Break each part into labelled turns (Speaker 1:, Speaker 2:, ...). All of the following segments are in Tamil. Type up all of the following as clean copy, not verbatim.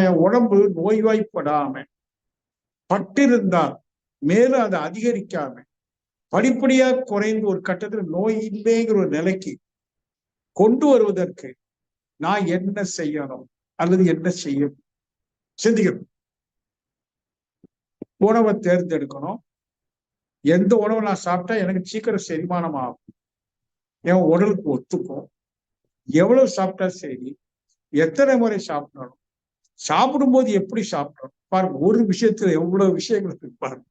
Speaker 1: என் உடம்பு நோய்வாய்ப்படாம பட்டிருந்தால் மேலும் அதை அதிகரிக்காம படிப்படியா குறைந்து ஒரு கட்டத்துல நோய் இல்லைங்கிற ஒரு நிலைக்கு கொண்டு வருவதற்கு நான் என்ன செய்யணும் அல்லது என்ன செய்யணும் சிந்திக்கணும். உணவை தேர்ந்தெடுக்கணும். எந்த உணவை நான் சாப்பிட்டா எனக்கு சீக்கிரம் செரிமானம் ஆகும், என் உடலுக்கு ஒத்துக்கும், எவ்வளவு சாப்பிட்டா சரி, எத்தனை முறை சாப்பிடணும், சாப்பிடும்போது எப்படி சாப்பிடணும். பாருங்க, ஒரு விஷயத்துல எவ்வளவு விஷயங்கள் இருக்கு பாருங்க.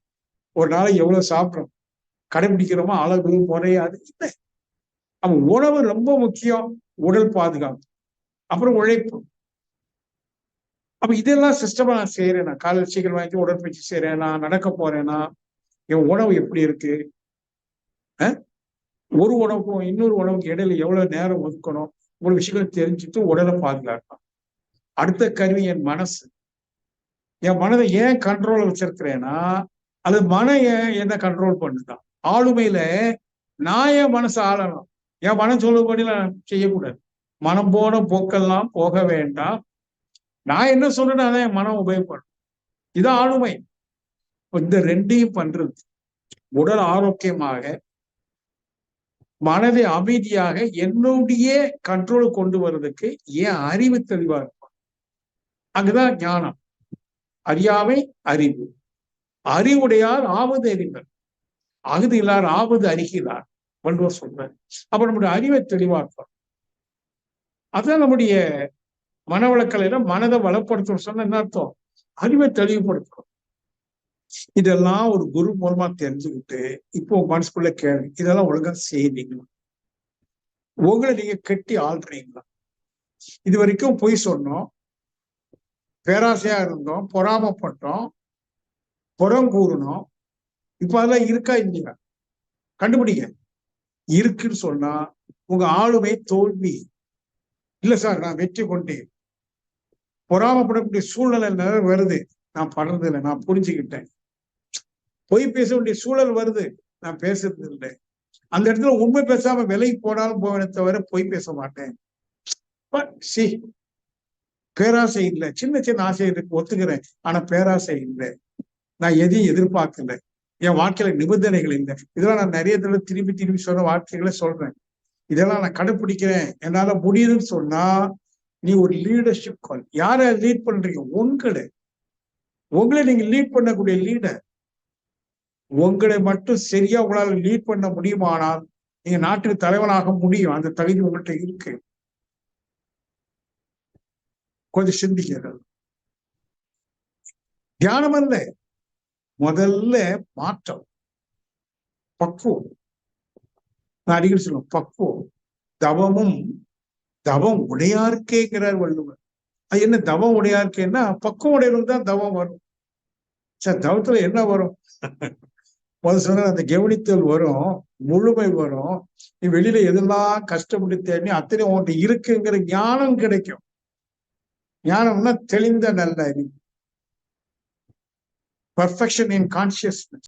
Speaker 1: ஒரு நாளைக்கு எவ்வளவு சாப்பிடணும், கடைபிடிக்கிறோமா, அளவு முறையாது இல்லை. அப்ப உணவு ரொம்ப முக்கியம். உடல் பாதுகாப்பு, அப்புறம் உழைப்பு. அப்ப இதெல்லாம் சிஸ்டமா நான் செய்யறேன்னா, காலையில் சீக்கிரம் வாங்கி உடற்பயிற்சி செய்யறேனா, நடக்க போறேன்னா, என் உணவு எப்படி இருக்கு, ஒரு உணவுக்கும் இன்னொரு உணவுக்கு இடையில எவ்வளவு நேரம் ஒதுக்கணும், ஒரு விஷயங்களை தெரிஞ்சுட்டு உடலை பாதுகாக்கலாம். அடுத்த கருவி என் மனசு. என் மனதை ஏன் கண்ட்ரோல் வச்சிருக்கிறேன்னா, அது மனம் என்ன கண்ட்ரோல் பண்ணுதான். ஆளுமையில நான் என் மனசை ஆளணும். என் மனம் சொல்லுபடி நான் செய்யக்கூடாது. மனம் போன போக்கெல்லாம் போக வேண்டாம். நான் என்ன சொல்றேன்னு அதான் என் மனம் உபயோகப்படும். இதான் ஆளுமை. இந்த ரெண்டையும் பண்றது உடல் ஆரோக்கியமாக, மனதை அமைதியாக என்னுடைய கண்ட்ரோல் கொண்டு வர்றதுக்கு என் அறிவு தெளிவா இருக்கும். அங்குதான் ஞானம். அறியாமை அறிவு. அறிவுடையார் ஆவது அறிவர், அகுது இல்லார் ஆவது அறிகிறார் வள்ளுவர் சொல்றார். அப்ப நம்முடைய அறிவை தெளிவாக்கும். அதான் நம்முடைய மனவளக்கலையில மனதை வளப்படுத்தணும் சொன்ன என்ன அர்த்தம், அறிவை தெளிவுபடுத்தணும். இதெல்லாம் ஒரு குரு மூலமா தெரிஞ்சுக்கிட்டு இப்போ மனசுக்குள்ள கேள்வி, இதெல்லாம் ஒழுங்கா செய்வீங்களா, உங்களை நீங்க கெட்டி ஆள்றீங்களா? இது வரைக்கும் பொய் சொன்னோம், பேராசையா இருந்தோம், பொறாமப்பட்டோம், புறங்கூறணும். இப்ப அதெல்லாம் இருக்கா இல்லையா கண்டுபிடிங்க. இருக்குன்னு சொன்னா உங்க ஆளுமை தோல்வி இல்ல சார், நான் வெற்றி கொண்டேன். பொறாமப்படக்கூடிய சூழ்நிலை வருது, நான் படுறது இல்லை, நான் புரிஞ்சுக்கிட்டேன். பொய் பேச வேண்டிய சூழல் வருது, நான் பேசுறது இல்லை. அந்த இடத்துல உண்மை பேசாம விலைக்கு போனாலும் போவேனே தவிர பொய் பேச மாட்டேன். பேராசை இல்லை, சின்ன சின்ன ஆசை இருக்கு ஒத்துக்கிறேன், ஆனா பேராசை இல்லை. நான் எதையும் எதிர்பார்க்கல, என் வாழ்க்கையில நிபந்தனைகள் இல்லை. இதெல்லாம் நான் நிறைய தடவை திரும்பி திரும்பி சொன்ன வார்த்தைகளை சொல்றேன். இதெல்லாம் நான் கடைப்பிடிக்கிறேன், என்னால முடியுதுன்னு சொன்னா நீ ஒரு லீடர்ஷிப் கால். யாரை லீட் பண்றீங்க? உங்களை நீங்க லீட் பண்ணக்கூடிய லீடர். உங்களை மட்டும் சரியா உங்களால லீட் பண்ண முடியுமானால் நீங்க நாட்டுக்கு தலைவனாக முடியும். அந்த தகுதி உங்கள்கிட்ட இருக்கு. கொஞ்சம் சிந்திக்கிறது. தியானம் அல்ல, முதல்ல மாற்றம், பக்குவம். நான் அடிக்கடி சொல்லுவேன், பக்குவம். தவம் உடையார்க்கேங்கிறார் வள்ளுவர். அது என்ன தவம் உடையார்க்கேன்னா, பக்குவம் உடையவங்க தான் தவம் வரும். சார் தவத்துல என்ன வரும்? முதல் சொன்ன அந்த கவனித்தல் வரும், முழுமை வரும். நீ வெளியில எதெல்லாம் கஷ்டப்பட்டு தேடி அத்தனை உன்கிட்ட இருக்குங்கிற ஞானம் கிடைக்கும். ஞானம்னா தெளிந்த நல்ல அறிவு, பர்ஃபெக்ஷன் இன் கான்சியஸ்னஸ்.